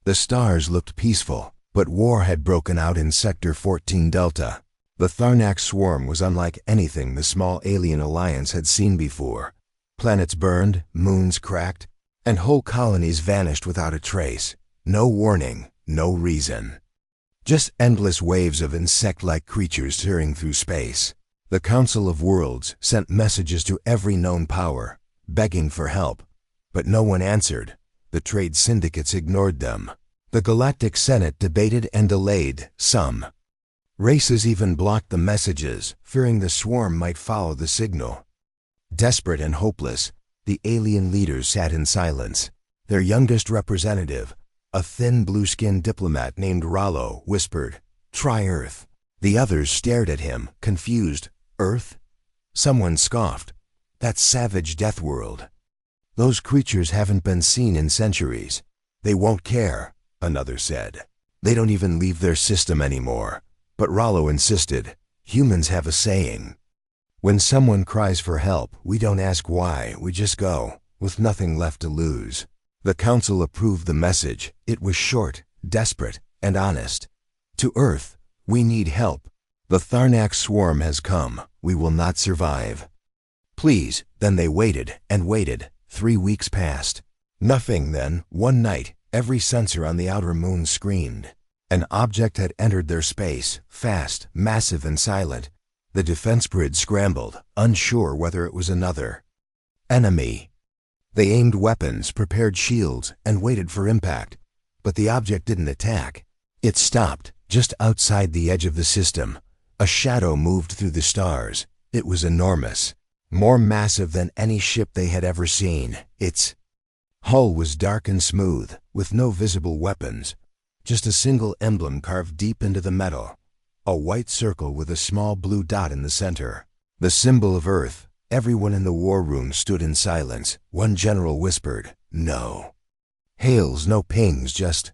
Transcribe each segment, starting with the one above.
The stars looked peaceful, but war had broken out in Sector 14 Delta. The Tharnak swarm was unlike anything the small alien alliance had seen before. Planets burned, moons cracked, and whole colonies vanished without a trace. No warning, no reason. Just endless waves of insect-like creatures tearing through space. The Council of Worlds sent messages to every known power, begging for help. But no one answered. The trade syndicates ignored them. The Galactic Senate debated and delayed some. Races even blocked the messages, fearing the swarm might follow the signal. Desperate and hopeless, the alien leaders sat in silence. Their youngest representative, a thin blue-skinned diplomat named Rollo, whispered, "Try Earth." The others stared at him, confused. Earth? Someone scoffed. That savage death world. Those creatures haven't been seen in centuries. They won't care, another said. They don't even leave their system anymore. But Rollo insisted, humans have a saying. When someone cries for help, we don't ask why, we just go, with nothing left to lose. The Council approved the message. It was short, desperate, and honest. To Earth, we need help. The Tharnak swarm has come. We will not survive. Please. Then they waited and waited. 3 weeks passed. Nothing then. One night, every sensor on the outer moon screamed. An object had entered their space, fast, massive, and silent. The defense grid scrambled, unsure whether it was another enemy. They aimed weapons, prepared shields, and waited for impact. But the object didn't attack. It stopped, just outside the edge of the system. A shadow moved through the stars. It was enormous, more massive than any ship they had ever seen. Its hull was dark and smooth, with no visible weapons. Just a single emblem carved deep into the metal. A white circle with a small blue dot in the center. The symbol of Earth. Everyone in the war room stood in silence. One general whispered, "No. Hails, no pings, just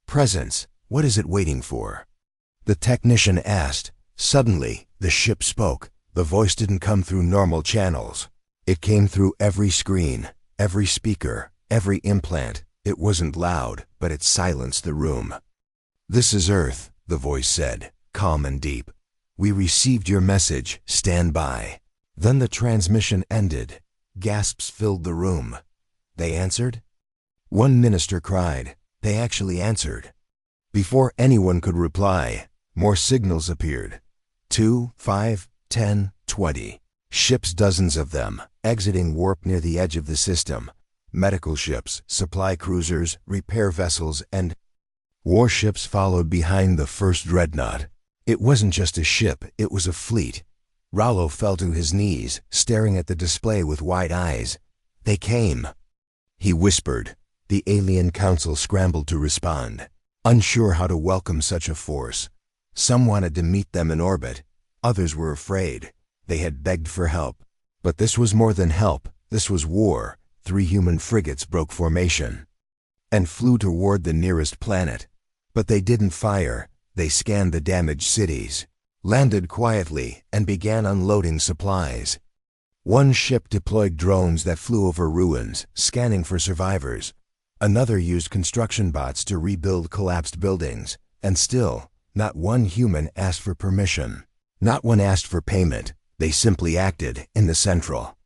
presence. What is it waiting for?" The technician asked. Suddenly, the ship spoke. The voice didn't come through normal channels. It came through every screen, every speaker, every implant. It wasn't loud, but it silenced the room. "This is Earth," the voice said, calm and deep. "We received your message. Stand by." Then the transmission ended. Gasps filled the room. They answered? One minister cried. They actually answered. Before anyone could reply, more signals appeared. 2, 5, 10, 20. Ships, dozens of them, exiting warp near the edge of the system. Medical ships, supply cruisers, repair vessels, and warships followed behind the first dreadnought. It wasn't just a ship, it was a fleet. Rollo fell to his knees, staring at the display with wide eyes. They came. He whispered. The alien council scrambled to respond, unsure how to welcome such a force. Some wanted to meet them in orbit. Others were afraid. They had begged for help. But this was more than help. This was war. 3 human frigates broke formation and flew toward the nearest planet. But they didn't fire. They scanned the damaged cities, landed quietly, and began unloading supplies. One ship deployed drones that flew over ruins, scanning for survivors. Another used construction bots to rebuild collapsed buildings. And still, not one human asked for permission. Not one asked for payment. They simply acted in the central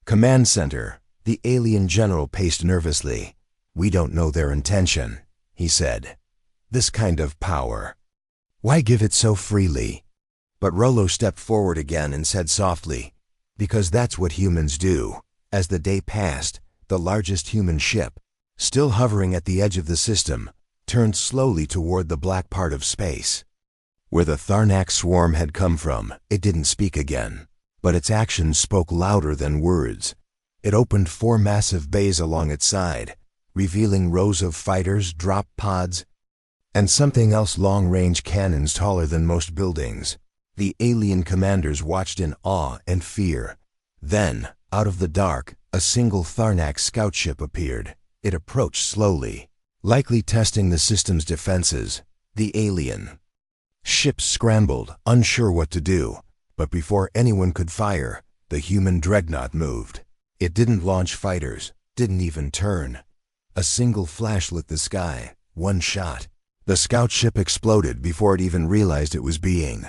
command center. The alien general paced nervously. "We don't know their intention," he said. "This kind of power. Why give it so freely?" But Rollo stepped forward again and said softly, "Because that's what humans do." As the day passed, the largest human ship, still hovering at the edge of the system, turned slowly toward the black part of space. Where the Tharnak swarm had come from, it didn't speak again. But its actions spoke louder than words. It opened 4 massive bays along its side, revealing rows of fighters, drop pods, and something else, long-range cannons taller than most buildings. The alien commanders watched in awe and fear. Then, out of the dark, a single Tharnak scout ship appeared. It approached slowly, likely testing the system's defenses. The alien ship scrambled, unsure what to do. But before anyone could fire, the human dreadnought moved. It didn't launch fighters, didn't even turn. A single flash lit the sky, one shot. The scout ship exploded before it even realized it was being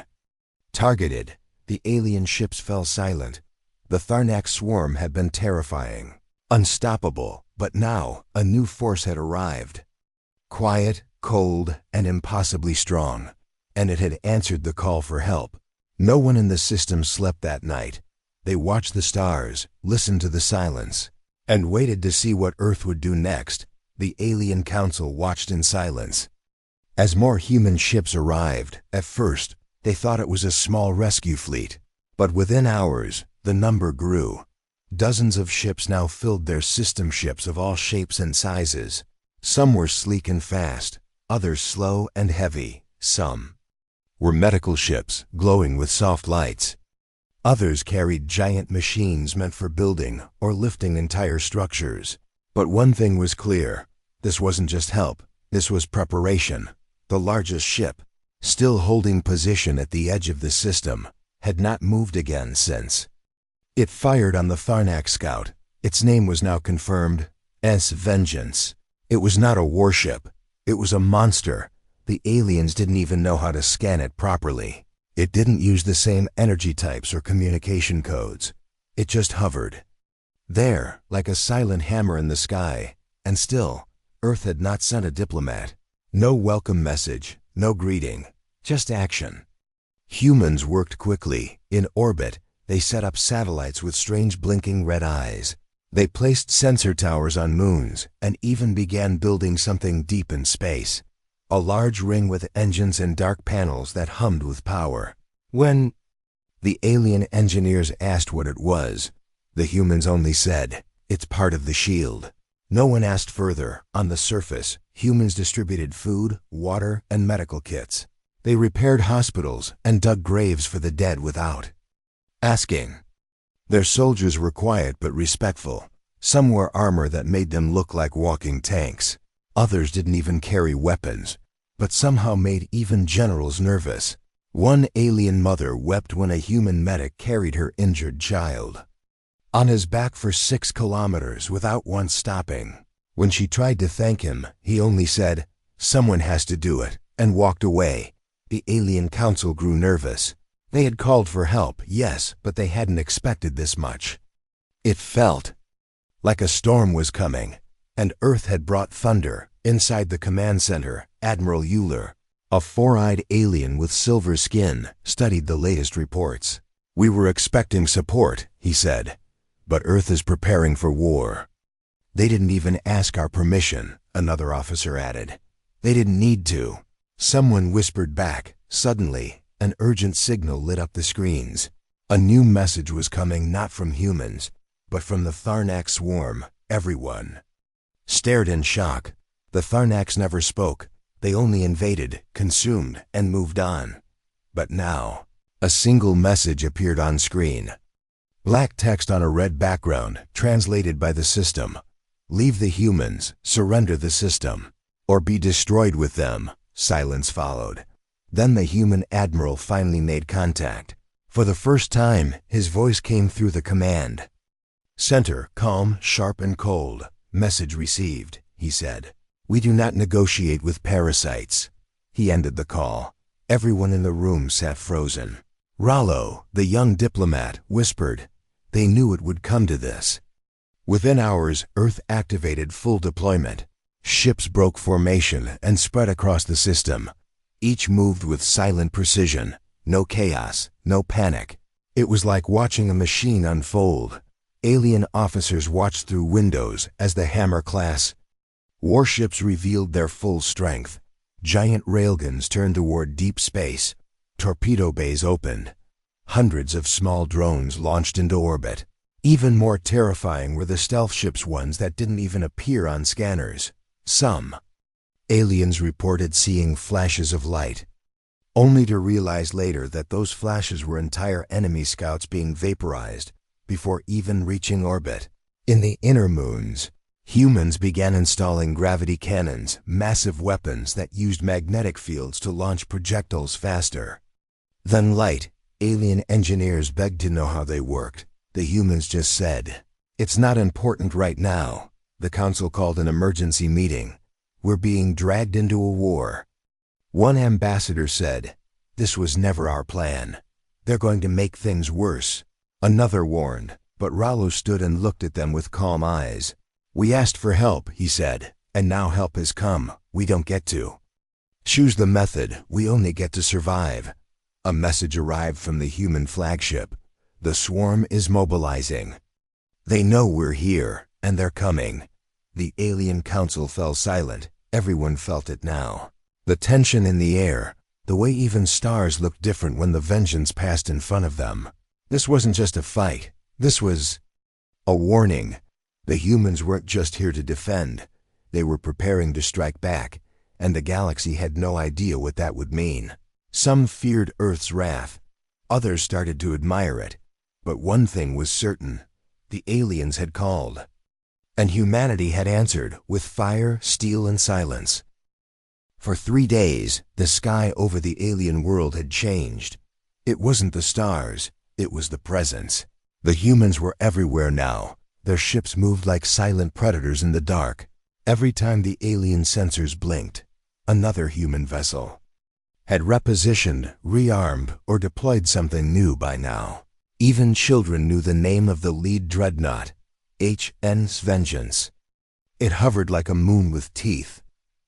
targeted. The alien ships fell silent. The Tharnak swarm had been terrifying, unstoppable, but now a new force had arrived. Quiet, cold, and impossibly strong. And it had answered the call for help. No one in the system slept that night. They watched the stars, listened to the silence, and waited to see what Earth would do next. The alien council watched in silence. As more human ships arrived, at first, they thought it was a small rescue fleet. But within hours, the number grew. Dozens of ships now filled their system ships of all shapes and sizes. Some were sleek and fast, others slow and heavy. Some were medical ships, glowing with soft lights. Others carried giant machines meant for building or lifting entire structures. But one thing was clear. This wasn't just help. This was preparation. The largest ship, still holding position at the edge of the system, had not moved again since. It fired on the Tharnak scout. Its name was now confirmed as Vengeance. It was not a warship. It was a monster. The aliens didn't even know how to scan it properly. It didn't use the same energy types or communication codes. It just hovered there, like a silent hammer in the sky. And still, Earth had not sent a diplomat. No welcome message, no greeting, just action. Humans worked quickly. In orbit, they set up satellites with strange blinking red eyes. They placed sensor towers on moons and even began building something deep in space. A large ring with engines and dark panels that hummed with power. When the alien engineers asked what it was, the humans only said, "It's part of the shield." No one asked further. On the surface, humans distributed food, water, and medical kits. They repaired hospitals and dug graves for the dead without asking. Their soldiers were quiet but respectful. Some wore armor that made them look like walking tanks. Others didn't even carry weapons, but somehow made even generals nervous. One alien mother wept when a human medic carried her injured child on his back for 6 kilometers without once stopping. When she tried to thank him, he only said, "Someone has to do it," and walked away. The alien council grew nervous. They had called for help, yes, but they hadn't expected this much. It felt like a storm was coming, and Earth had brought thunder. Inside the command center, Admiral Euler, a four-eyed alien with silver skin, studied the latest reports. "We were expecting support," he said, "but Earth is preparing for war." "They didn't even ask our permission," another officer added. "They didn't need to." Someone whispered back. Suddenly, an urgent signal lit up the screens. A new message was coming not from humans, but from the Tharnak swarm. Everyone stared in shock. The Tharnaks never spoke. They only invaded, consumed, and moved on. But now, a single message appeared on screen. Black text on a red background, translated by the system. "Leave the humans, surrender the system, or be destroyed with them." Silence followed. Then the human admiral finally made contact. For the first time, his voice came through the command center, calm, sharp, and cold. "Message received," he said. "We do not negotiate with parasites." He ended the call. Everyone in the room sat frozen. Rollo, the young diplomat, whispered, "They knew it would come to this." Within hours, Earth activated full deployment. Ships broke formation and spread across the system. Each moved with silent precision. No chaos, no panic. It was like watching a machine unfold. Alien officers watched through windows as the Hammer-class warships revealed their full strength. Giant railguns turned toward deep space. Torpedo bays opened. Hundreds of small drones launched into orbit. Even more terrifying were the stealth ships, ones that didn't even appear on scanners. Some aliens reported seeing flashes of light, only to realize later that those flashes were entire enemy scouts being vaporized before even reaching orbit. In the inner moons, humans began installing gravity cannons, massive weapons that used magnetic fields to launch projectiles faster than light. Alien engineers begged to know how they worked. The humans just said, "It's not important right now." The council called an emergency meeting. We're being dragged into a war. One ambassador said, "This was never our plan. They're going to make things worse." Another warned, but Rollo stood and looked at them with calm eyes. "We asked for help," he said, "and now help has come. We don't get to choose the method. We only get to survive." A message arrived from the human flagship. "The swarm is mobilizing. They know we're here, and they're coming." The alien council fell silent. Everyone felt it now. The tension in the air, the way even stars looked different when the vengeance passed in front of them. This wasn't just a fight. This was a warning. The humans weren't just here to defend. They were preparing to strike back, and the galaxy had no idea what that would mean. Some feared Earth's wrath. Others started to admire it. But one thing was certain. The aliens had called. And humanity had answered with fire, steel, and silence. For 3 days, the sky over the alien world had changed. It wasn't the stars, it was the presence. The humans were everywhere now. Their ships moved like silent predators in the dark. Every time the alien sensors blinked, another human vessel had repositioned, rearmed, or deployed something new by now. Even children knew the name of the lead dreadnought, HN's Vengeance. It hovered like a moon with teeth,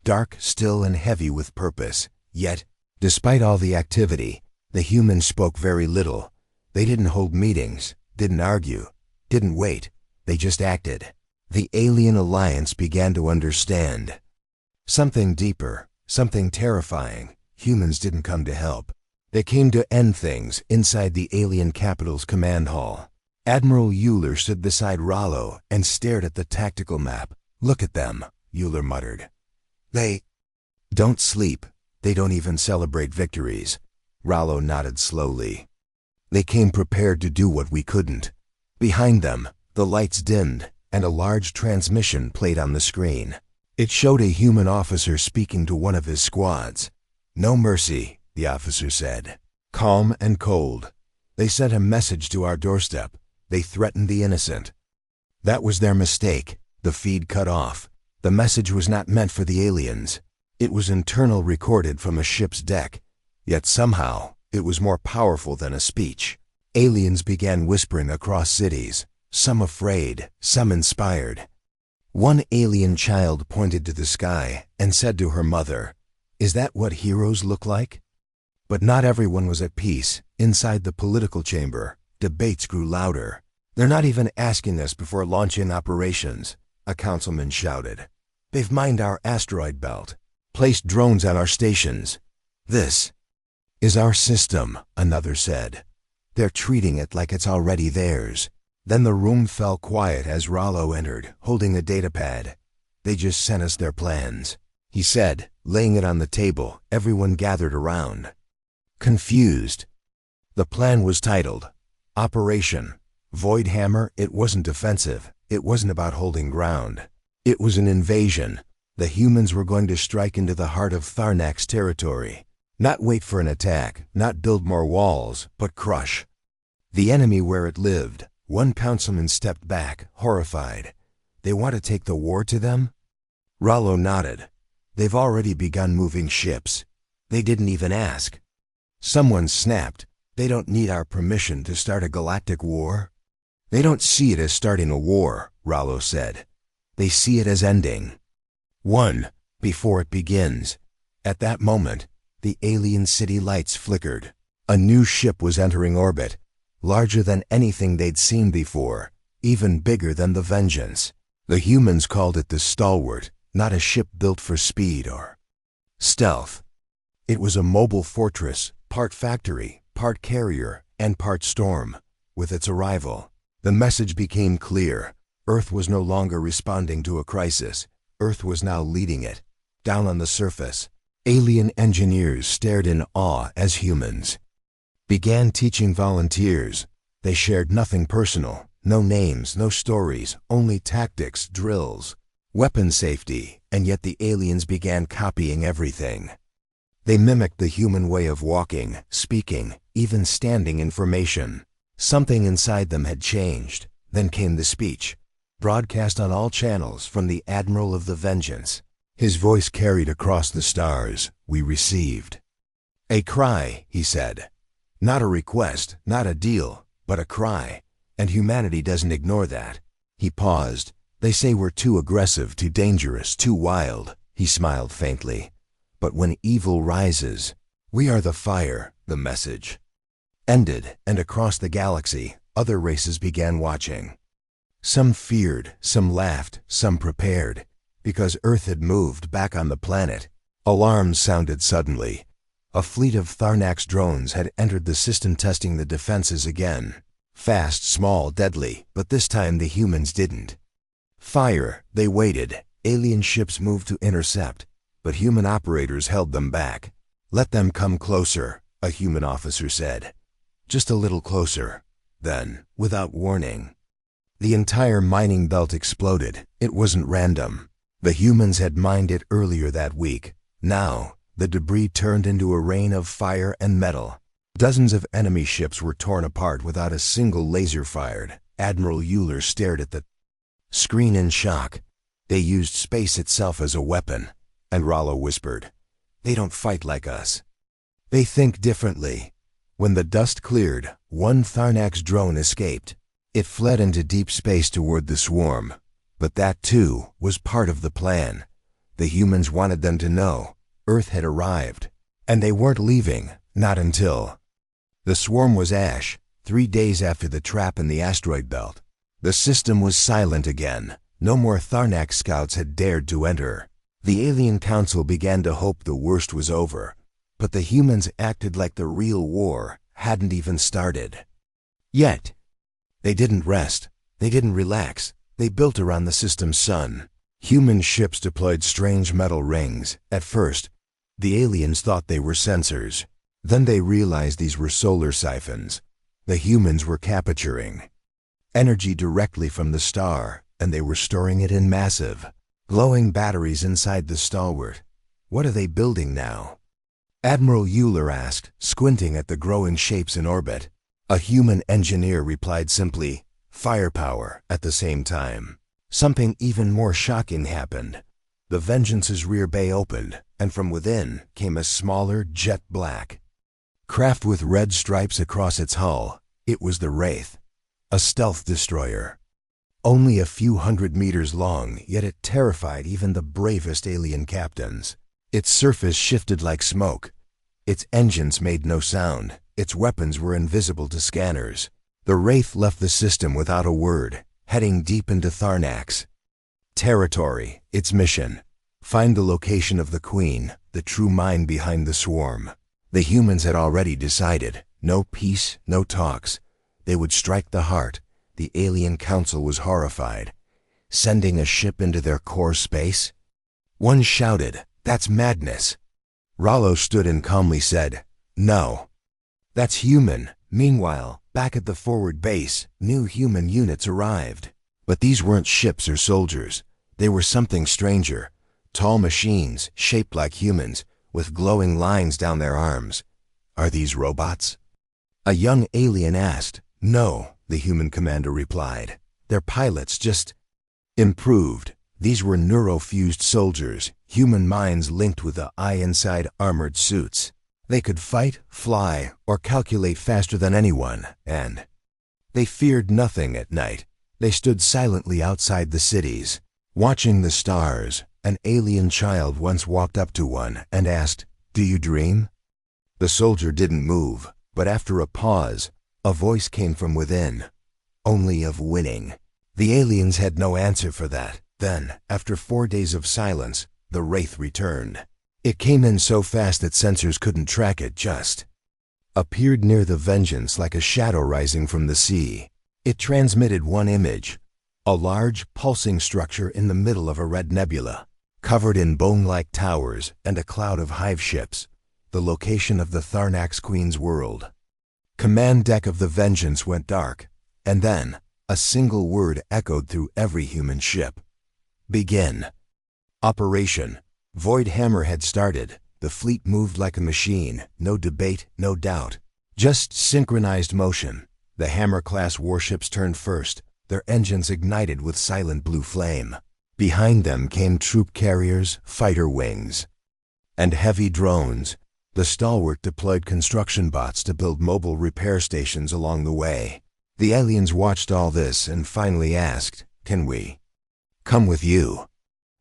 dark, still, and heavy with purpose. Yet, despite all the activity, the humans spoke very little. They didn't hold meetings, didn't argue, didn't wait. They just acted. The alien alliance began to understand. Something deeper, something terrifying. Humans didn't come to help. They came to end things inside the alien capital's command hall. Admiral Euler stood beside Rollo and stared at the tactical map. "Look at them," Euler muttered. "They don't sleep. They don't even celebrate victories." Rollo nodded slowly. "They came prepared to do what we couldn't." Behind them, the lights dimmed, and a large transmission played on the screen. It showed a human officer speaking to one of his squads. "No mercy," the officer said. Calm and cold. "They sent a message to our doorstep. They threatened the innocent." That was their mistake. The feed cut off. The message was not meant for the aliens. It was internal, recorded from a ship's deck. Yet somehow, it was more powerful than a speech. Aliens began whispering across cities, some afraid, some inspired. One alien child pointed to the sky and said to her mother, "Is that what heroes look like?" But not everyone was at peace. Inside the political chamber, debates grew louder. "They're not even asking us before launching operations," a councilman shouted. "They've mined our asteroid belt, placed drones on our stations. This is our system," another said. "They're treating it like it's already theirs." Then the room fell quiet as Rollo entered, holding a datapad. "They just sent us their plans," he said, laying it on the table. Everyone gathered around, confused. The plan was titled Operation Voidhammer. It wasn't defensive. It wasn't about holding ground. It was an invasion. The humans were going to strike into the heart of Tharnak's territory. Not wait for an attack, not build more walls, but crush the enemy where it lived. One councilman stepped back, horrified. "They want to take the war to them?" Rollo nodded. "They've already begun moving ships. They didn't even ask." Someone snapped. "They don't need our permission to start a galactic war." "They don't see it as starting a war," Rollo said. "They see it as ending one before it begins." At that moment, the alien city lights flickered. A new ship was entering orbit, larger than anything they'd seen before, even bigger than the Vengeance. The humans called it the Stalwart, not a ship built for speed or stealth. It was a mobile fortress, part factory, part carrier, and part storm. With its arrival, the message became clear. Earth was no longer responding to a crisis. Earth was now leading it. Down on the surface, alien engineers stared in awe as humans began teaching volunteers. They shared nothing personal, no names, no stories, only tactics, drills, weapon safety, and yet the aliens began copying everything. They mimicked the human way of walking, speaking, even standing in formation. Something inside them had changed. Then came the speech, broadcast on all channels from the Admiral of the Vengeance. His voice carried across the stars. "We received." "A cry," he said. "Not a request, not a deal, but a cry. And humanity doesn't ignore that." He paused. "They say we're too aggressive, too dangerous, too wild." He smiled faintly. "But when evil rises, we are the fire," the message ended, and across the galaxy, other races began watching. Some feared, some laughed, some prepared, because Earth had moved back on the planet. Alarms sounded suddenly. A fleet of Tharnax drones had entered the system, testing the defenses again. Fast, small, deadly, but this time the humans didn't fire. They waited. Alien ships moved to intercept, but human operators held them back. "Let them come closer," a human officer said. "Just a little closer." Then, without warning, the entire mining belt exploded. It wasn't random. The humans had mined it earlier that week. Now, the debris turned into a rain of fire and metal. Dozens of enemy ships were torn apart without a single laser fired. Admiral Euler stared at the screen in shock. "They used space itself as a weapon." And Rollo whispered, "They don't fight like us. They think differently." When the dust cleared, one Tharnax drone escaped. It fled into deep space toward the swarm. But that, too, was part of the plan. The humans wanted them to know Earth had arrived, and they weren't leaving, not until the swarm was ash, 3 days after the trap in the asteroid belt. The system was silent again. No more Tharnax scouts had dared to enter. The Alien Council began to hope the worst was over, but the humans acted like the real war hadn't even started. Yet, they didn't rest. They didn't relax. They built around the system's sun. Human ships deployed strange metal rings. At first, the aliens thought they were sensors. Then they realized these were solar siphons. The humans were capturing energy directly from the star, and they were storing it in massive, glowing batteries inside the stalwart. "What are they building now?" Admiral Euler asked, squinting at the growing shapes in orbit. A human engineer replied simply, "Firepower." At the same time, something even more shocking happened. The Vengeance's rear bay opened, and from within came a smaller, jet black craft with red stripes across its hull. It was the Wraith, a stealth destroyer. Only a few hundred meters long, yet it terrified even the bravest alien captains. Its surface shifted like smoke. Its engines made no sound. Its weapons were invisible to scanners. The Wraith left the system without a word, heading deep into Tharnax territory. Its mission: find the location of the Queen, the true mind behind the swarm. The humans had already decided. No peace, no talks. They would strike the heart. The Alien Council was horrified. Sending a ship into their core space? One shouted, "That's madness." Rollo stood and calmly said, "No, that's human." Meanwhile, back at the forward base, new human units arrived. But these weren't ships or soldiers. They were something stranger. Tall machines, shaped like humans, with glowing lines down their arms. "Are these robots?" a young alien asked. "No," the human commander replied. "They're pilots, just improved." These were neuro-fused soldiers, human minds linked with the eye inside armored suits. They could fight, fly, or calculate faster than anyone, and they feared nothing at night. They stood silently outside the cities, watching the stars. An alien child once walked up to one and asked, "Do you dream?" The soldier didn't move, but after a pause, a voice came from within. "Only of winning." The aliens had no answer for that. Then, after 4 days of silence, the Wraith returned. It came in so fast that sensors couldn't track it, just appeared near the Vengeance like a shadow rising from the sea. It transmitted one image: a large, pulsing structure in the middle of a red nebula, covered in bone-like towers and a cloud of hive ships, the location of the Tharnax Queen's world. Command deck of the Vengeance went dark, and then a single word echoed through every human ship: "Begin." Operation Void Hammer had started. The fleet moved like a machine. No debate, no doubt. Just synchronized motion. The Hammer-class warships turned first, their engines ignited with silent blue flame. Behind them came troop carriers, fighter wings, and heavy drones. The stalwart deployed construction bots to build mobile repair stations along the way. The aliens watched all this and finally asked, "Can we come with you?"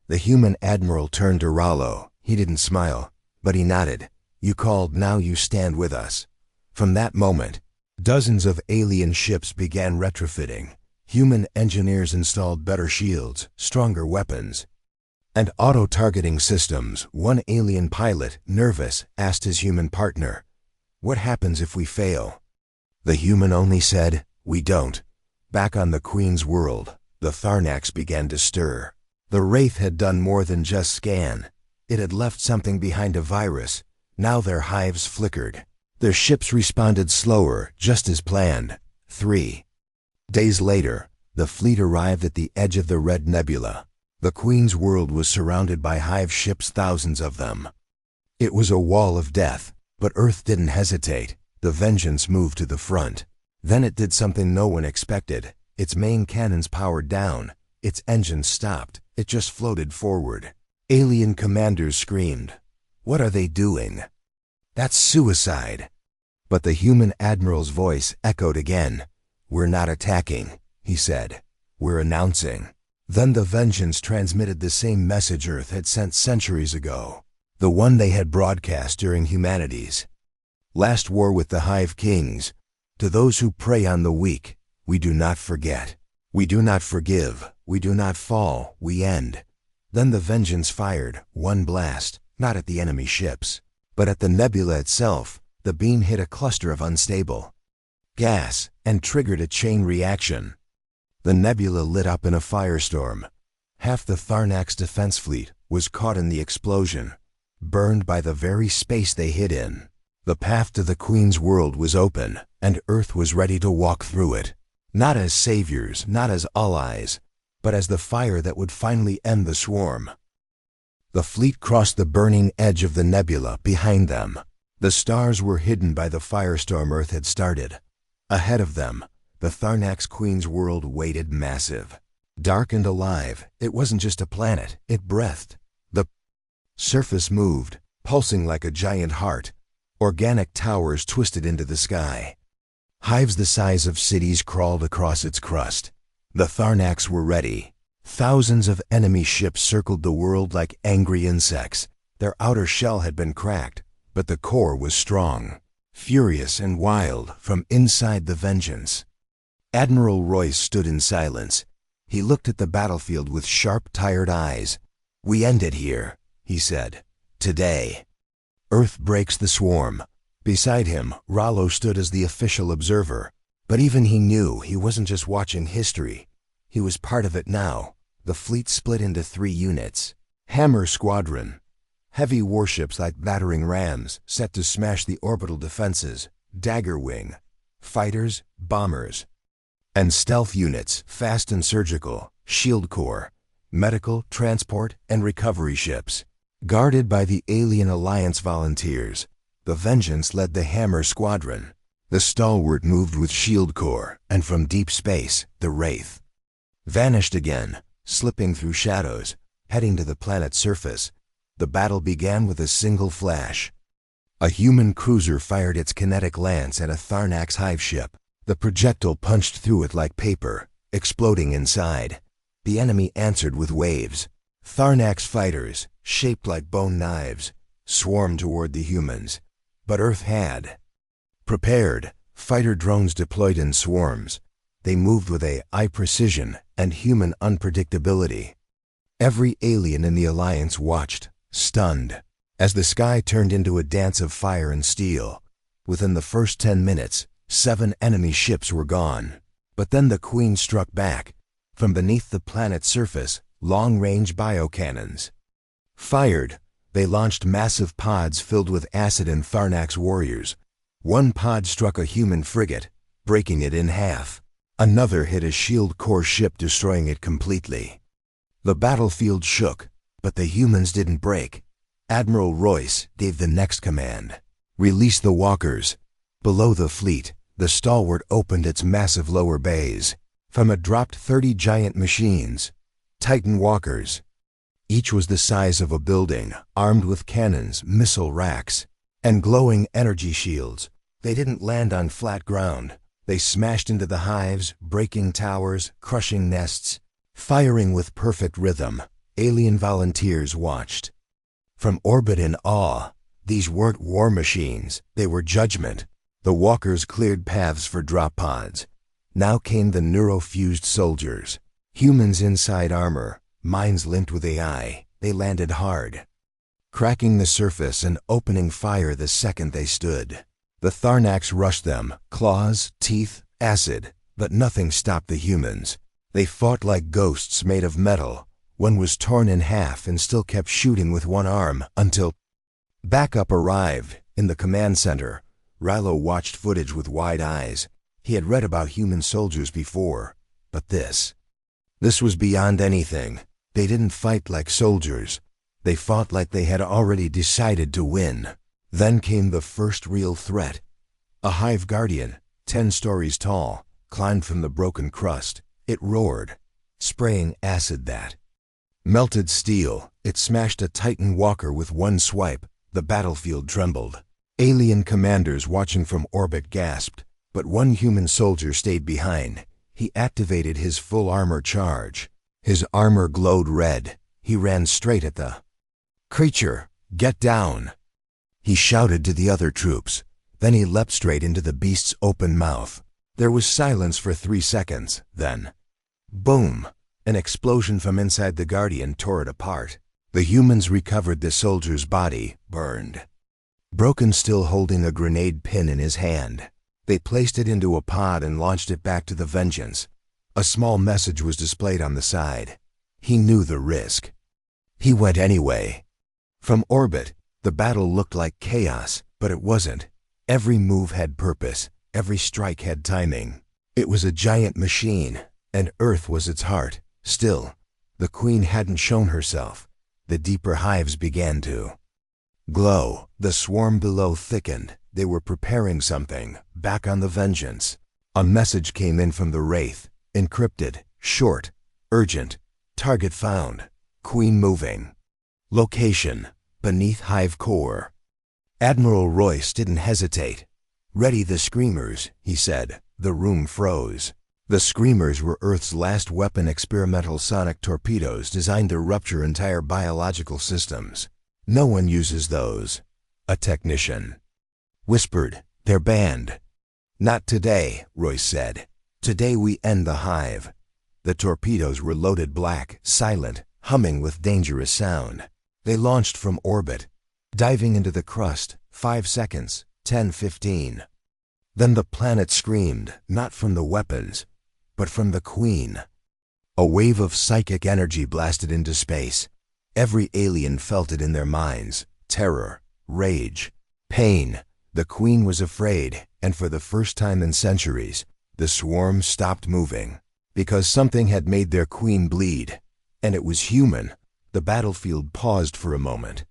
The human admiral turned to Rollo. He didn't smile, but he nodded. "You called, now you stand with us." From that moment, dozens of alien ships began retrofitting. Human engineers installed better shields, stronger weapons, and auto-targeting systems. One alien pilot, nervous, asked his human partner, "What happens if we fail?" The human only said, "We don't." Back on the Queen's world, the Tharnax began to stir. The Wraith had done more than just scan. It had left something behind, a virus. Now their hives flickered. Their ships responded slower, just as planned. 3 days later, the fleet arrived at the edge of the Red Nebula. The Queen's world was surrounded by hive ships, thousands of them. It was a wall of death, but Earth didn't hesitate. The Vengeance moved to the front. Then it did something no one expected. Its main cannons powered down. Its engines stopped. It just floated forward. Alien commanders screamed, "What are they doing? That's suicide." But the human admiral's voice echoed again. "We're not attacking," he said. "We're announcing." Then the Vengeance transmitted the same message Earth had sent centuries ago, the one they had broadcast during humanity's last war with the Hive Kings. "To those who prey on the weak, we do not forget. We do not forgive. We do not fall. We end." Then the Vengeance fired one blast, not at the enemy ships, but at the nebula itself. The beam hit a cluster of unstable gas and triggered a chain reaction. The nebula lit up in a firestorm. Half the Tharnax defense fleet was caught in the explosion, burned by the very space they hid in. The path to the Queen's world was open, and Earth was ready to walk through it. Not as saviors, not as allies, but as the fire that would finally end the swarm. The fleet crossed the burning edge of the nebula behind them. The stars were hidden by the firestorm Earth had started. Ahead of them, the Tharnax Queen's world waited, massive, dark and alive. It wasn't just a planet, it breathed. The surface moved, pulsing like a giant heart. Organic towers twisted into the sky. Hives the size of cities crawled across its crust. The Tharnax were ready. Thousands of enemy ships circled the world like angry insects. Their outer shell had been cracked, but the core was strong, furious and wild from inside the Vengeance. Admiral Royce stood in silence. He looked at the battlefield with sharp, tired eyes. "We end it here," he said. "Today. Earth breaks the swarm." Beside him, Rollo stood as the official observer. But even he knew he wasn't just watching history. He was part of it now. The fleet split into 3 units. Hammer Squadron, heavy warships like battering rams set to smash the orbital defenses. Dagger Wing, fighters, bombers, and stealth units, fast and surgical. Shield Corps, medical, transport, and recovery ships. Guarded by the Alien Alliance volunteers, the Vengeance led the Hammer Squadron. The stalwart moved with Shield Corps, and from deep space, the Wraith vanished again, slipping through shadows, heading to the planet's surface. The battle began with a single flash. A human cruiser fired its kinetic lance at a Tharnax hive ship. The projectile punched through it like paper, exploding inside. The enemy answered with waves. Tharnax fighters, shaped like bone knives, swarmed toward the humans. But Earth had prepared. Fighter drones deployed in swarms. They moved with AI precision and human unpredictability. Every alien in the Alliance watched, stunned, as the sky turned into a dance of fire and steel. Within the first 10 minutes, 7 enemy ships were gone. But then the Queen struck back. From beneath the planet's surface, long-range biocannons fired. They launched massive pods filled with acid and Tharnax warriors. One pod struck a human frigate, breaking it in half. Another hit a Shield Corps ship, destroying it completely. The battlefield shook, but the humans didn't break. Admiral Royce gave the next command: "Release the walkers." Below the fleet, the stalwart opened its massive lower bays. From it dropped 30 giant machines. Titan walkers. Each was the size of a building, armed with cannons, missile racks, and glowing energy shields. They didn't land on flat ground. They smashed into the hives, breaking towers, crushing nests, firing with perfect rhythm. Alien volunteers watched from orbit in awe. These weren't war machines, they were judgment. The walkers cleared paths for drop pods. Now came the neuro-fused soldiers. Humans inside armor, minds linked with AI. They landed hard, cracking the surface and opening fire the second they stood. The Tharnacs rushed them, claws, teeth, acid, but nothing stopped the humans. They fought like ghosts made of metal. One was torn in half and still kept shooting with one arm until backup arrived. In the command center, Rilo watched footage with wide eyes. He had read about human soldiers before, but this was beyond anything. They didn't fight like soldiers. They fought like they had already decided to win. Then came the first real threat. A hive guardian, 10 stories tall, climbed from the broken crust. It roared, spraying acid that melted steel. It smashed a Titan walker with one swipe. The battlefield trembled. Alien commanders watching from orbit gasped, but one human soldier stayed behind. He activated his full armor charge. His armor glowed red. He ran straight at the creature. "Get down!" he shouted to the other troops. Then he leapt straight into the beast's open mouth. There was silence for 3 seconds. Then, boom! An explosion from inside the Guardian tore it apart. The humans recovered the soldier's body, burned, broken, still holding a grenade pin in his hand. They placed it into a pod and launched it back to the Vengeance. A small message was displayed on the side. He knew the risk. He went anyway. From orbit, the battle looked like chaos, but it wasn't. Every move had purpose. Every strike had timing. It was a giant machine, and Earth was its heart. Still, the Queen hadn't shown herself. The deeper hives began to glow. The swarm below thickened. They were preparing something. Back on the Vengeance, a message came in from the Wraith. Encrypted, short, urgent. Target found. Queen moving. Location, beneath hive core. Admiral Royce didn't hesitate. "Ready the Screamers," he said. The room froze. The Screamers were Earth's last weapon, experimental sonic torpedoes designed to rupture entire biological systems. "No one uses those," a technician whispered. "They're banned." "Not today," Royce said. "Today we end the hive." The torpedoes were loaded, black, silent, humming with dangerous sound. They launched from orbit, diving into the crust. 5 seconds, 10, 15. Then the planet screamed, not from the weapons, but from the Queen. A wave of psychic energy blasted into space. Every alien felt it in their minds. Terror, rage, pain. The Queen was afraid, and for the first time in centuries, the swarm stopped moving. Because something had made their Queen bleed. And it was human. The battlefield paused for a moment.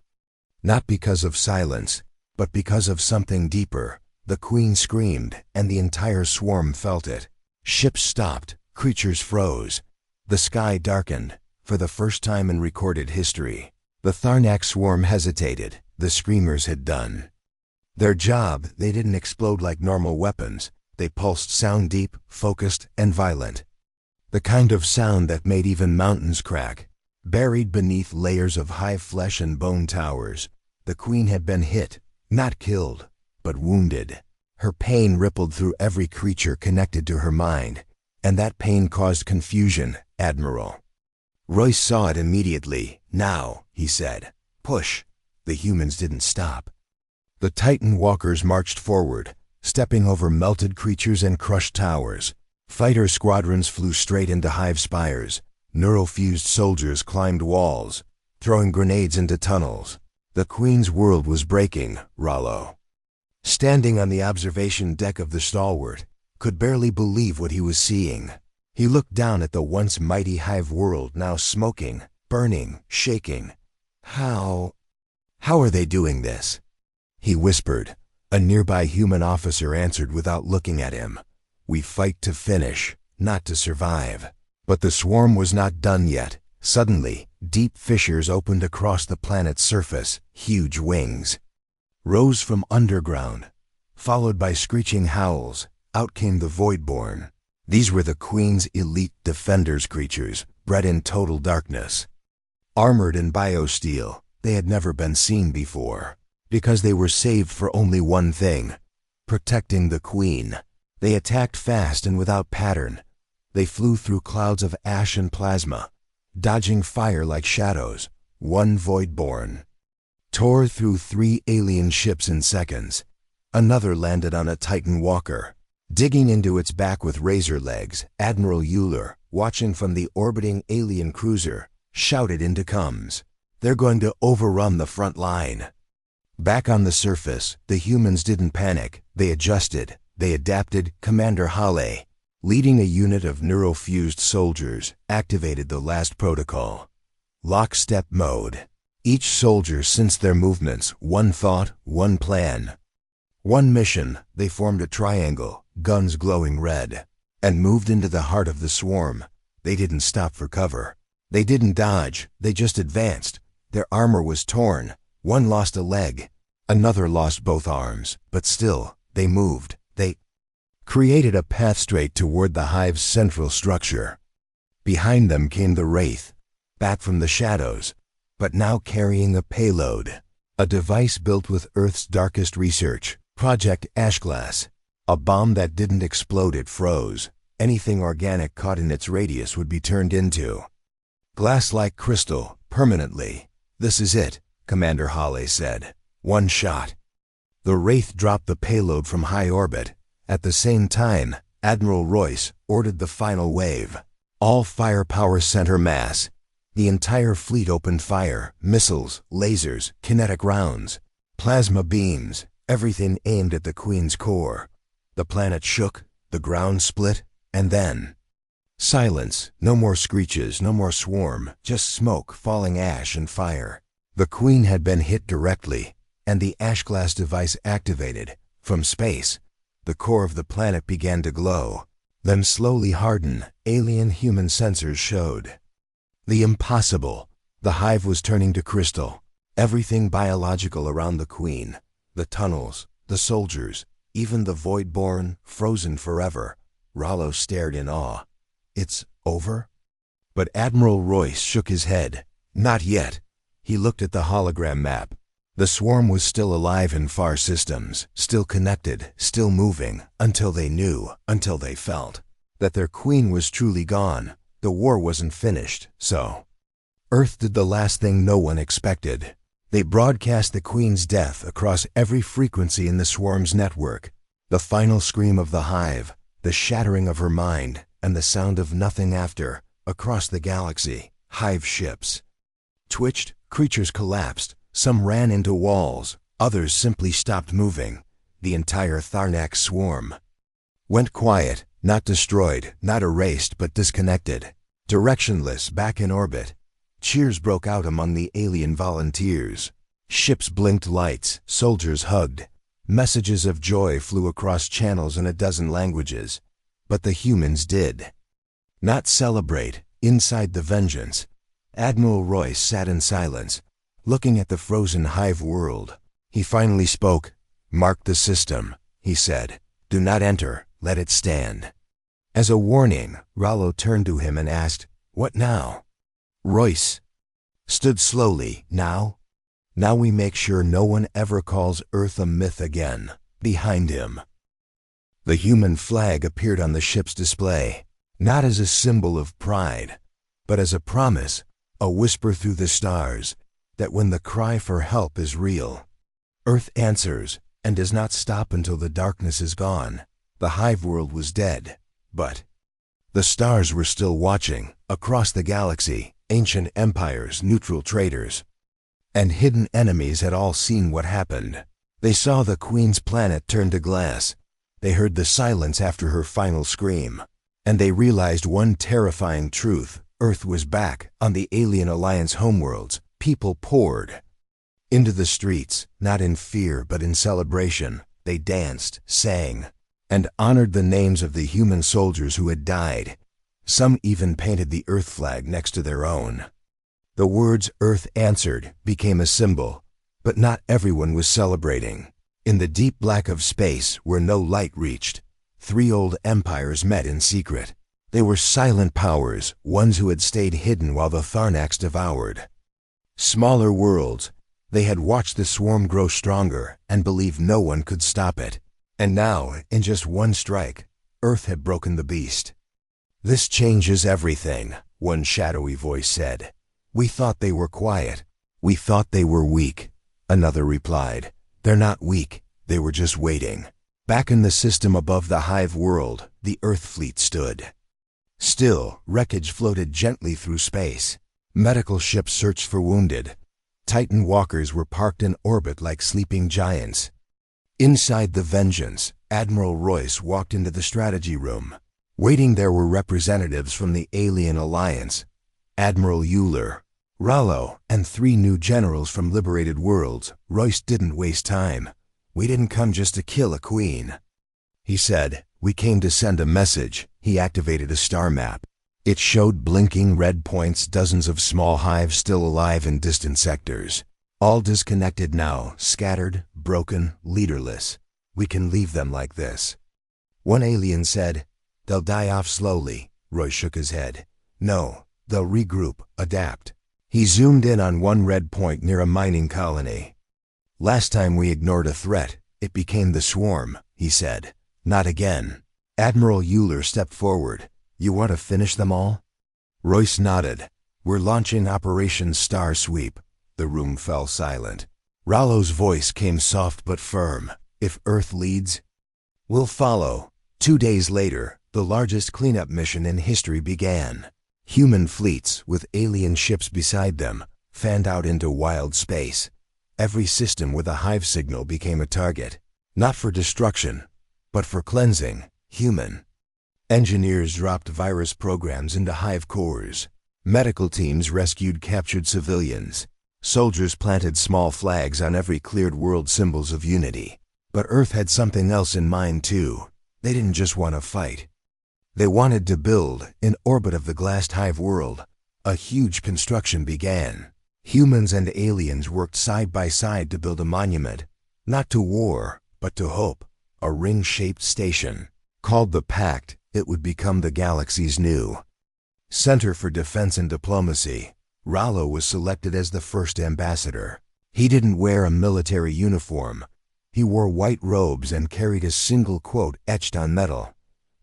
Not because of silence, but because of something deeper. The Queen screamed, and the entire swarm felt it. Ships stopped, creatures froze. The sky darkened, for the first time in recorded history. The Tharnak swarm hesitated. The Screamers had done their job. They didn't explode like normal weapons. They pulsed sound, deep, focused, and violent. The kind of sound that made even mountains crack. Buried beneath layers of hive flesh and bone towers, the Queen had been hit, not killed, but wounded. Her pain rippled through every creature connected to her mind, and that pain caused confusion, Admiral. Royce saw it immediately. "Now," he said. "Push." The humans didn't stop. The Titan walkers marched forward, stepping over melted creatures and crushed towers. Fighter squadrons flew straight into hive spires. Neuro-fused soldiers climbed walls, throwing grenades into tunnels. The Queen's world was breaking. Rollo, standing on the observation deck of the Stalwart, could barely believe what he was seeing. He looked down at the once mighty hive world, now smoking, burning, shaking. How are they doing this?" he whispered. A nearby human officer answered without looking at him. "We fight to finish, not to survive." But the swarm was not done yet. Suddenly, deep fissures opened across the planet's surface. Huge wings rose from underground. Followed by screeching howls, out came the Voidborn. These were the Queen's elite defenders creatures, bred in total darkness. Armored in biosteel, they had never been seen before. Because they were saved for only one thing: protecting the Queen. They attacked fast and without pattern. They flew through clouds of ash and plasma, dodging fire like shadows. One Voidborn tore through 3 alien ships in seconds. Another landed on a Titan walker. Digging into its back with razor legs, Admiral Euler, watching from the orbiting alien cruiser, shouted into comms, "They're going to overrun the front line." Back on the surface, the humans didn't panic. They adjusted. They adapted. Commander Halle, leading a unit of neurofused soldiers, activated the last protocol. Lockstep mode. Each soldier sensed their movements. One thought, one plan. One mission. They formed a triangle, guns glowing red, and moved into the heart of the swarm. They didn't stop for cover. They didn't dodge. They just advanced. Their armor was torn. One lost a leg. Another lost both arms. But still, they moved. They created a path straight toward the hive's central structure. Behind them came the Wraith, back from the shadows, but now carrying a payload. A device built with Earth's darkest research, Project Ashglass. A bomb that didn't explode, it froze. Anything organic caught in its radius would be turned into glass-like crystal, permanently. "This is it," Commander Halle said. "One shot." The Wraith dropped the payload from high orbit. At the same time, Admiral Royce ordered the final wave. All firepower center mass. The entire fleet opened fire. Missiles, lasers, kinetic rounds, plasma beams, everything aimed at the Queen's core. The planet shook, the ground split, and then silence. No more screeches, no more swarm, just smoke, falling ash, and fire. The Queen had been hit directly, and the Ashglass device activated. From space, the core of the planet began to glow, then slowly harden. Alien-human sensors showed the impossible. The hive was turning to crystal. Everything biological around the Queen, the tunnels, the soldiers, even the Voidborn, frozen forever. Rollo stared in awe. "It's over?" But Admiral Royce shook his head. "Not yet." He looked at the hologram map. The swarm was still alive in far systems, still connected, still moving, until they knew, until they felt, that their Queen was truly gone. The war wasn't finished, so Earth did the last thing no one expected. They broadcast the Queen's death across every frequency in the swarm's network. The final scream of the hive, the shattering of her mind, and the sound of nothing after. Across the galaxy, hive ships twitched, creatures collapsed. Some ran into walls, others simply stopped moving. The entire Tharnak swarm went quiet, not destroyed, not erased, but disconnected. Directionless, back in orbit. Cheers broke out among the alien volunteers. Ships blinked lights, soldiers hugged. Messages of joy flew across channels in a dozen languages. But the humans did not celebrate. Inside the Vengeance, Admiral Royce sat in silence, looking at the frozen hive world. He finally spoke. "Mark the system," he said. "Do not enter, let it stand." As a warning, Rollo turned to him and asked, "What now?" Royce stood slowly. Now we make sure no one ever calls Earth a myth again." Behind him, the human flag appeared on the ship's display, not as a symbol of pride, but as a promise, a whisper through the stars, that when the cry for help is real, Earth answers and does not stop until the darkness is gone. The hive world was dead, but the stars were still watching. Across the galaxy, ancient empires, neutral traders, and hidden enemies had all seen what happened. They saw the Queen's planet turn to glass. They heard the silence after her final scream. And they realized one terrifying truth: Earth was back. On the Alien Alliance homeworlds, people poured into the streets, not in fear but in celebration. They danced, sang, and honored the names of the human soldiers who had died. Some even painted the Earth flag next to their own. The words "Earth answered" became a symbol, but not everyone was celebrating. In the deep black of space, where no light reached, three old empires met in secret. They were silent powers, ones who had stayed hidden while the Tharnax devoured. Smaller worlds. They had watched the swarm grow stronger and believed no one could stop it. And now, in just one strike, Earth had broken the beast. "This changes everything," one shadowy voice said. "We thought they were quiet. We thought they were weak." Another replied, "They're not weak. They were just waiting." Back in the system above the hive world, the Earth fleet stood. Still, wreckage floated gently through space. Medical ships searched for wounded. Titan walkers were parked in orbit like sleeping giants. Inside the Vengeance, Admiral Royce walked into the strategy room. Waiting there were representatives from the Alien Alliance, Admiral Euler, Rollo, and three new generals from liberated worlds. Royce didn't waste time. "We didn't come just to kill a queen," he said. "We came to send a message." He activated a star map. It showed blinking red points, dozens of small hives still alive in distant sectors. All disconnected now, scattered, broken, leaderless. "We can leave them like this." One alien said, "They'll die off slowly." Roy shook his head. "No, they'll regroup, adapt." He zoomed in on one red point near a mining colony. "Last time we ignored a threat, it became the swarm," he said. "Not again." Admiral Euler stepped forward. "You want to finish them all?" Royce nodded. "We're launching Operation Star Sweep." The room fell silent. Rollo's voice came soft but firm. "If Earth leads, we'll follow." 2 days later, the largest cleanup mission in history began. Human fleets, with alien ships beside them, fanned out into wild space. Every system with a hive signal became a target, not for destruction, but for cleansing. Human. Engineers dropped virus programs into hive cores. Medical teams rescued captured civilians. Soldiers planted small flags on every cleared world, symbols of unity. But Earth had something else in mind too. They didn't just want to fight. They wanted to build, in orbit of the glassed hive world. A huge construction began. Humans and aliens worked side by side to build a monument, not to war, but to hope. A ring-shaped station. Called the Pact, it would become the galaxy's new Center for Defense and Diplomacy. Rollo was selected as the first ambassador. He didn't wear a military uniform. He wore white robes and carried a single quote etched on metal.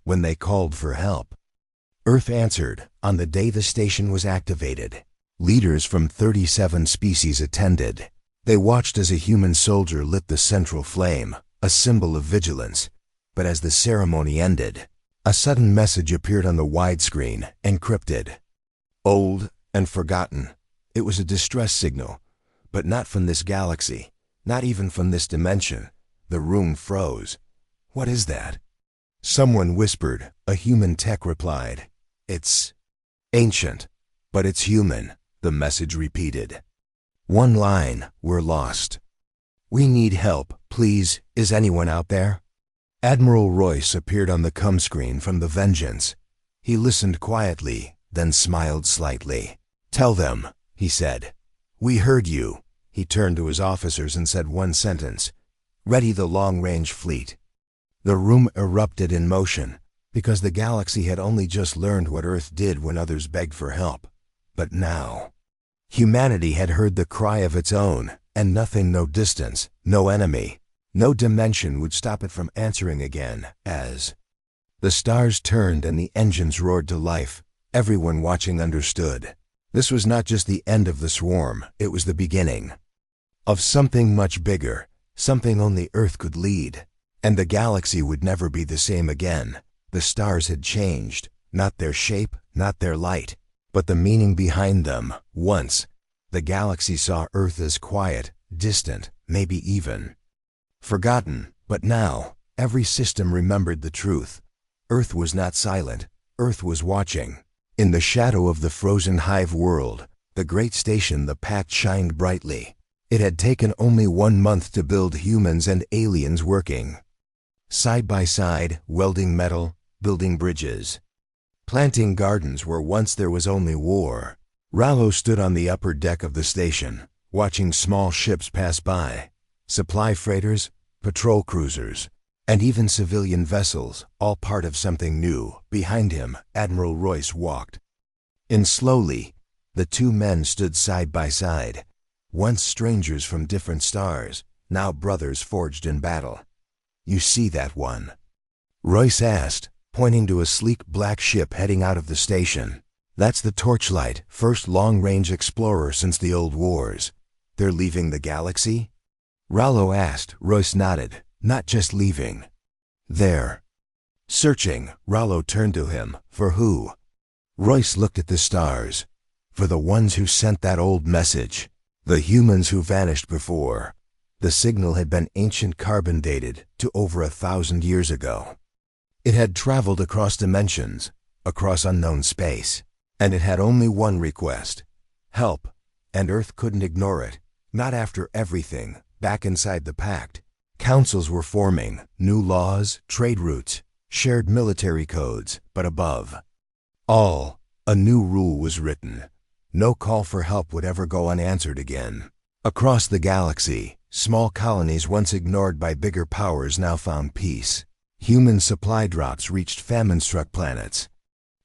When they called for help, Earth answered. On the day the station was activated, leaders from 37 species attended. They watched as a human soldier lit the central flame, a symbol of vigilance. But as the ceremony ended, a sudden message appeared on the widescreen, encrypted. Old and forgotten. It was a distress signal, but not from this galaxy, not even from this dimension. The room froze. "What is that?" Someone whispered. A human tech replied. "It's ancient, but it's human," the message repeated. One line, "We're lost. We need help, please. Is anyone out there?" Admiral Royce appeared on the comm screen from the Vengeance. He listened quietly, then smiled slightly. "Tell them," he said. "We heard you." He turned to his officers and said one sentence. "Ready the long-range fleet." The room erupted in motion, because the galaxy had only just learned what Earth did when others begged for help. But now, humanity had heard the cry of its own, and nothing, no distance, no enemy, no dimension would stop it from answering again. As the stars turned and the engines roared to life, everyone watching understood. This was not just the end of the swarm, it was the beginning of something much bigger, something only Earth could lead. And the galaxy would never be the same again. The stars had changed, not their shape, not their light, but the meaning behind them. Once, the galaxy saw Earth as quiet, distant, maybe even forgotten. But now, every system remembered the truth. Earth was not silent. Earth was watching. In the shadow of the frozen hive world, the great station, the Pact, shined brightly. It had taken only 1 month to build, humans and aliens working side by side, welding metal, building bridges. planting gardens where once there was only war. Rallo stood on the upper deck of the station, watching small ships pass by, supply freighters, patrol cruisers, and even civilian vessels, all part of something new. Behind him, Admiral Royce walked. And slowly, the two men stood side by side, once strangers from different stars, now brothers forged in battle. "You see that one?" Royce asked, pointing to a sleek black ship heading out of the station. "That's the Torchlight, first long-range explorer since the old wars. They're leaving the galaxy?" Rallo asked. Royce nodded. "Not just leaving. They're searching." Rallo turned to him. "For who?" Royce looked at the stars. "For the ones who sent that old message. The humans who vanished before." The signal had been ancient carbon dated to over 1,000 years ago. It had traveled across dimensions, across unknown space, and it had only one request: help. And Earth couldn't ignore it, not after everything. Back inside the Pact, councils were forming, new laws, trade routes, shared military codes, but above all, a new rule was written. No call for help would ever go unanswered again. Across the galaxy, small colonies once ignored by bigger powers now found peace. Human supply drops reached famine-struck planets.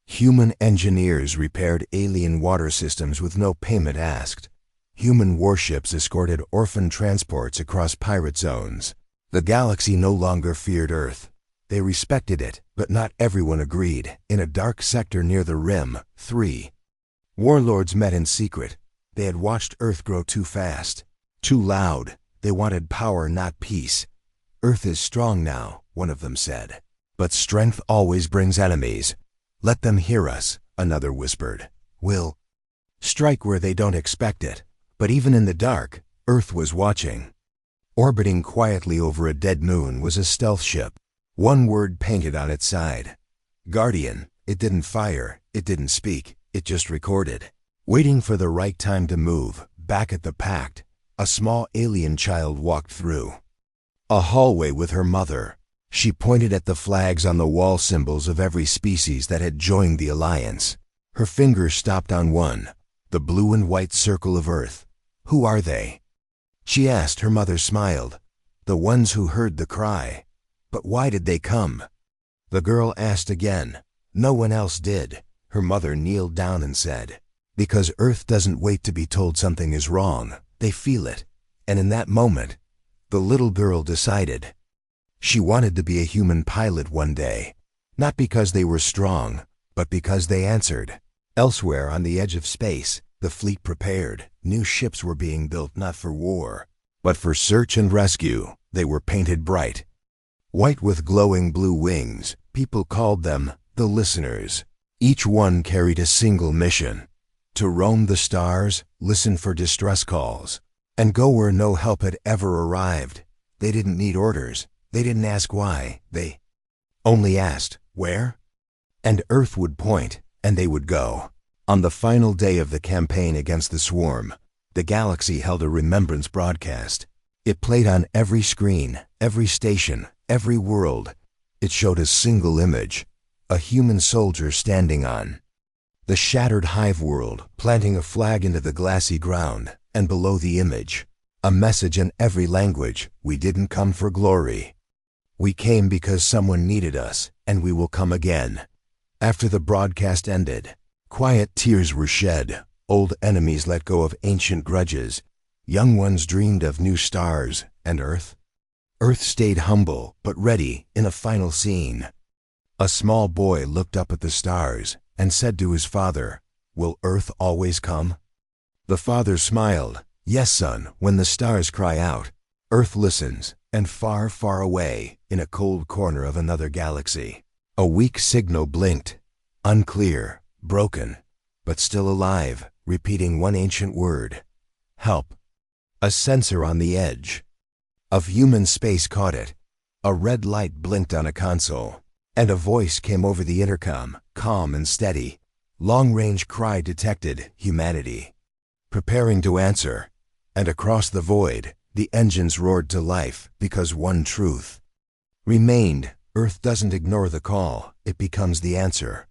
Human engineers repaired alien water systems with no payment asked. Human warships escorted orphan transports across pirate zones. The galaxy no longer feared Earth. They respected it, but not everyone agreed. In a dark sector near the rim, 3 warlords met in secret. They had watched Earth grow too fast, too loud. They wanted power, not peace. "Earth is strong now," one of them said. "But strength always brings enemies. Let them hear us," another whispered. "We'll strike where they don't expect it." But even in the dark, Earth was watching. Orbiting quietly over a dead moon was a stealth ship. One word painted on its side: Guardian. It didn't fire, it didn't speak, it just recorded. Waiting for the right time to move, back at the Pact, a small alien child walked through a hallway with her mother. She pointed at the flags on the wall, symbols of every species that had joined the Alliance. Her finger stopped on one, the blue and white circle of Earth. "Who are they?" she asked. Her mother smiled. "The ones who heard the cry." "But why did they come?" the girl asked again. No one else did. Her mother kneeled down and said, "Because Earth doesn't wait to be told something is wrong. They feel it." And in that moment, the little girl decided she wanted to be a human pilot one day, not because they were strong, but because they answered. Elsewhere on the edge of space, the fleet prepared. New ships were being built not for war, but for search and rescue. They were painted bright, white with glowing blue wings. People called them the Listeners. Each one carried a single mission: to roam the stars, listen for distress calls, and go where no help had ever arrived. They didn't need orders. They didn't ask why. They only asked, "Where?" And Earth would point, and they would go. On the final day of the campaign against the Swarm, the galaxy held a remembrance broadcast. It played on every screen, every station, every world. It showed a single image: a human soldier standing on the shattered hive world, planting a flag into the glassy ground, and below the image, a message in every language: "We didn't come for glory. We came because someone needed us, and we will come again." After the broadcast ended, quiet tears were shed. Old enemies let go of ancient grudges. Young ones dreamed of new stars and Earth. Earth stayed humble, but ready in a final scene. A small boy looked up at the stars and said to his father, "Will Earth always come?" The father smiled. "Yes, son, when the stars cry out, Earth listens." And far, far away, in a cold corner of another galaxy, a weak signal blinked, unclear, broken, but still alive, repeating one ancient word: help. A sensor on the edge of human space caught it. A red light blinked on a console, and a voice came over the intercom, calm and steady. Long-range cry detected: humanity. Preparing to answer. And across the void, the engines roared to life, because one truth remained: Earth doesn't ignore the call, it becomes the answer.